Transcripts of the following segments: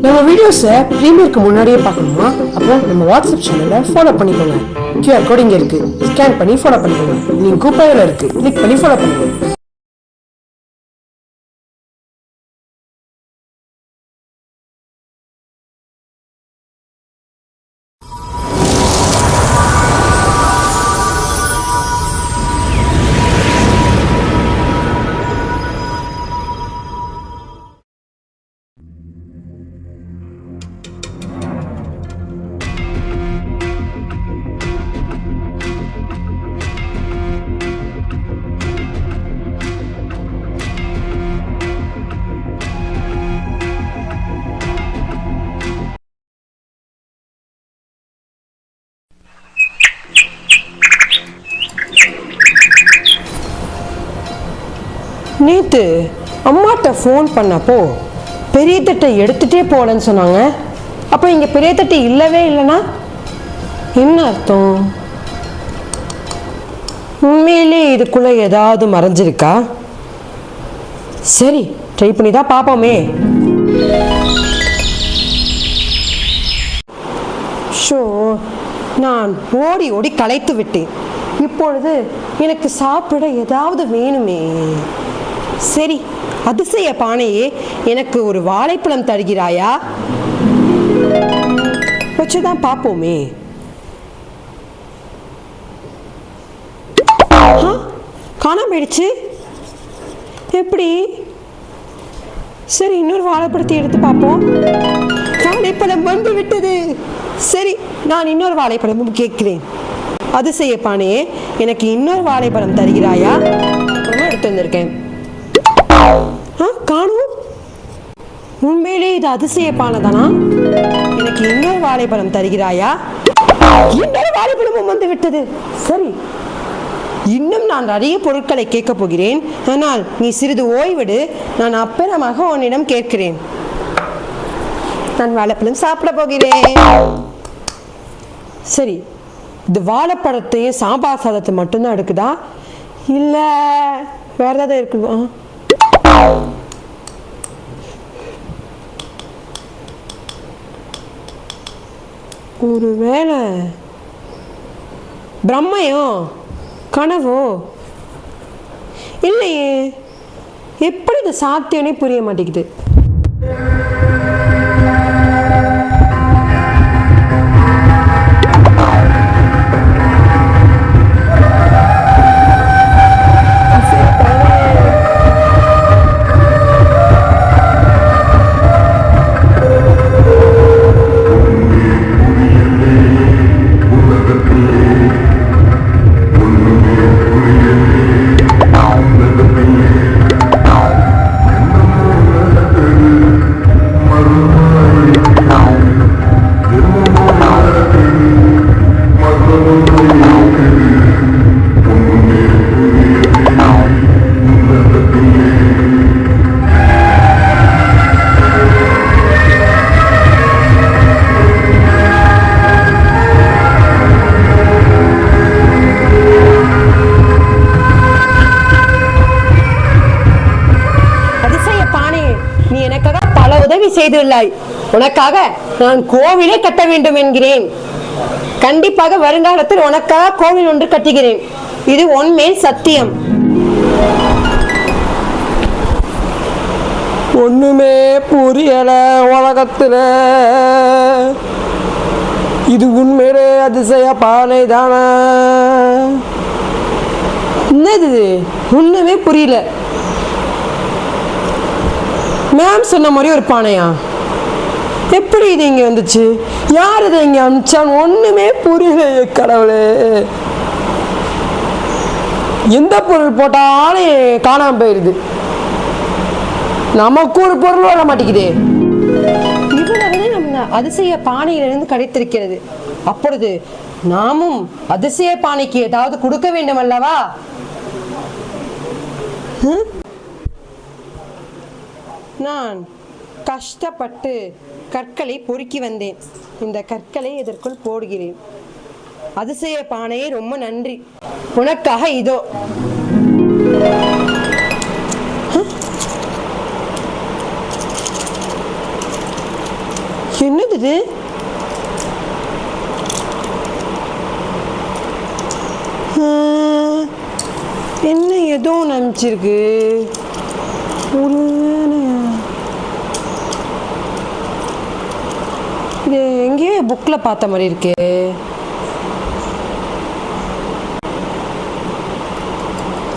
நம்ம வீடியோஸை ப்ரீமியருக்கு முன்னாடியே பார்க்கணுமா? அப்போ நம்ம வாட்ஸ்அப் சேனலை ஃபாலோ பண்ணிக்கோங்க. QR கோட் இங்கே இருக்கு, ஸ்கேன் பண்ணி ஃபாலோ பண்ணிக்கோங்க. லிங்க் கூப்பையில் இருக்கு, கிளிக் பண்ணி ஃபாலோ பண்ணிக்கோங்க. நேற்று அம்மாட்ட ஃபோன் பண்ணப்போ பெரிய தட்டை எடுத்துகிட்டே போகலன்னு சொன்னாங்க. அப்போ இங்கே பெரிய தட்டை இல்லவே இல்லைன்னா என்ன அர்த்தம்? உண்மையிலே இதுக்குள்ளே ஏதாவது மறைஞ்சிருக்கா? சரி, ட்ரை பண்ணி தான் பார்ப்போமே. ஷோ, நான் ஓடி ஓடி களைத்து விட்டேன். இப்பொழுது எனக்கு சாப்பிட ஏதாவது வேணுமே. சரி, அதிசய பானையே, எனக்கு ஒரு வாழைப்பழம் தருகிறாயா? வச்சுதான் பார்ப்போமே. காணாம போயிடுச்சு. எப்படி? சரி, இன்னொரு வாழைப்பழத்தை எடுத்து பார்ப்போம். வாழைப்பழம் வந்து விட்டது. சரி, நான் இன்னொரு வாழைப்பழமும் கேட்கிறேன். அதிசய பானையே, எனக்கு இன்னொரு வாழைப்பழம் தருகிறாயா? அப்புறமா எடுத்து வந்திருக்கேன். காணும். உண்மையிலே இது அதிசய பானை தானா? எனக்கு இன்னொரு வாழைப்பழம் தருகிறாயா? இன்னொரு வாழைப்பழமும் வந்து விட்டது. சரி, இன்னும் நான் நிறைய பொருட்களை கேட்க போகிறேன். ஆனால் நீ சிறிது ஓய்விடு, நான் அப்புறமாக உன்னிடம் கேட்கிறேன். நான் வாழைப்பழம் சாப்பிட போகிறேன். சரி, இந்த வாழைப்பழத்தையும் சாம்பார் சாதத்தை மட்டும்தான் எடுக்குதா, இல்லை வேற ஏதாவது இருக்குதா? ஒருவேளை பிரம்மையோ கனவோ? இல்லையே, எப்படி இது சாத்தியம்னே புரிய மாட்டேங்குது. செய்துள்ளாய். உனக்காக நான் கோவிலை கட்ட வேண்டும் என்கிறேன். கண்டிப்பாக வருங்காலத்தில் உனக்காக கோவில் ஒன்று கட்டுகிறேன். இது உன்மேல் சத்தியம். ஒண்ணுமே புரியல உலகத்துல. இது உண்மையிலே அதிசய பானை தானா? என்னது? ஒண்ணுமே புரியல. மேம் சொன்ன மாதிரி ஒரு பானையா? எப்படி இது இங்க வந்துச்சு? யார் இதை இங்க அனுப்பிச்சான்? ஒண்ணுமே புரியல கடவுளே. எந்த பொருள் போட்டாலும் காணாம போயிடுது. நமக்கு ஒரு பொருள் வர மாட்டேங்குதே. இவ்வளவு நம்ம அதிசய பானையிலிருந்து கிடைத்திருக்கிறது. அப்பொழுது நாமும் அதிசய பானைக்கு ஏதாவது கொடுக்க வேண்டும் அல்லவா? நான் கஷ்டப்பட்டு கற்களை பொறுக்கி வந்தேன். இந்த கற்களை இதற்குள் போடுகிறேன். அதிசய பானையே, ரொம்ப நன்றி. உனக்காக இதோ. என்னது இது? என்ன ஏதோ நினச்சிருக்கு. ஒரு இது எங்கேயோ புக்கில் பார்த்த மாதிரி இருக்கு.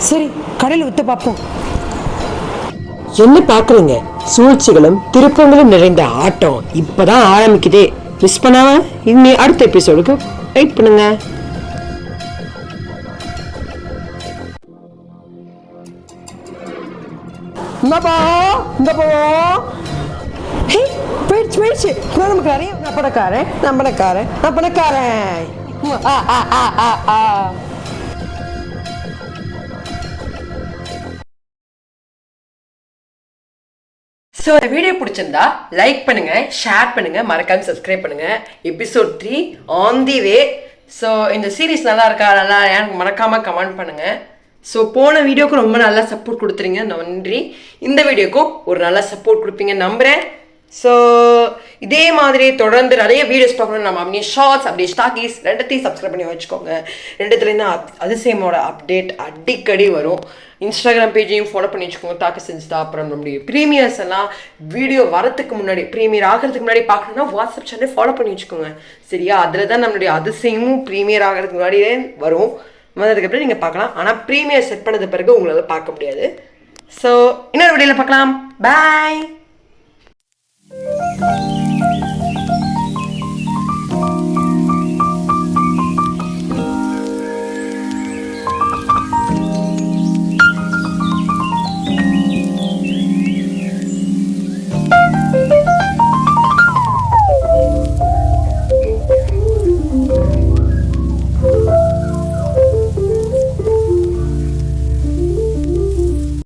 சரி, கடையில் விற்று பார்ப்போம். என்ன பார்க்குறீங்க? சூழ்ச்சிகளும் திருப்பங்களும் நிறைந்த ஆட்டம் இப்போதான் ஆரம்பிக்குதே. மிஸ் பண்ணாம இன்னி அடுத்த எபிசோடுக்கு வெயிட் பண்ணுங்க. போயிடுச்சு. பணக்காரன் நான் பணக்காரன் நான் பணக்காரன் நான் பணக்காரன். ஸோ இந்த வீடியோ பிடிச்சிருந்தா லைக் பண்ணுங்க, ஷேர் பண்ணுங்க, மறக்காம சப்ஸ்கிரைப் பண்ணுங்க. Episode 3 on the way. So இந்த சீரீஸ் நல்லா இருக்கா நல்லா எனக்கு மறக்காம கமெண்ட் பண்ணுங்க. ஸோ போன வீடியோக்கு ரொம்ப நல்லா சப்போர்ட் கொடுத்துறீங்க, நன்றி. இந்த வீடியோக்கும் ஒரு நல்ல சப்போர்ட் கொடுப்பீங்க நம்புறேன். ஸோ இதே மாதிரி தொடர்ந்து நிறைய வீடியோஸ் பார்க்கணும். நம்ம அப்படியே ஷார்ட்ஸ் அப்படியே ஸ்டாக்கீஸ் ரெண்டுத்தையும் சப்ஸ்கிரைப் பண்ணி வச்சுக்கோங்க. ரெண்டுத்துலேருந்து அதிசயமோட அப்டேட் அடிக்கடி வரும். இன்ஸ்டாகிராம் பேஜையும் ஃபாலோ பண்ணி வச்சுக்கோங்க, தாக்கு செஞ்சுதா. அப்புறம் நம்மளுடைய ப்ரீமியர்ஸ் எல்லாம் வீடியோ வரத்துக்கு முன்னாடி, ப்ரீமியர் ஆகிறதுக்கு முன்னாடி பார்க்கணுன்னா வாட்ஸ்அப் சேனல் ஃபாலோ பண்ணி வச்சுக்கோங்க, சரியா? அதில் தான் நம்மளுடைய அதிசயமும் ப்ரீமியர் ஆகிறதுக்கு முன்னாடியே வரும். வந்ததுக்கப்புறம் நீங்கள் பார்க்கலாம். ஆனால் ப்ரீமியர் செட் பண்ணது பிறகு உங்களால் பார்க்க முடியாது. ஸோ இன்னொரு வீடியோவில் பார்க்கலாம். பாய்.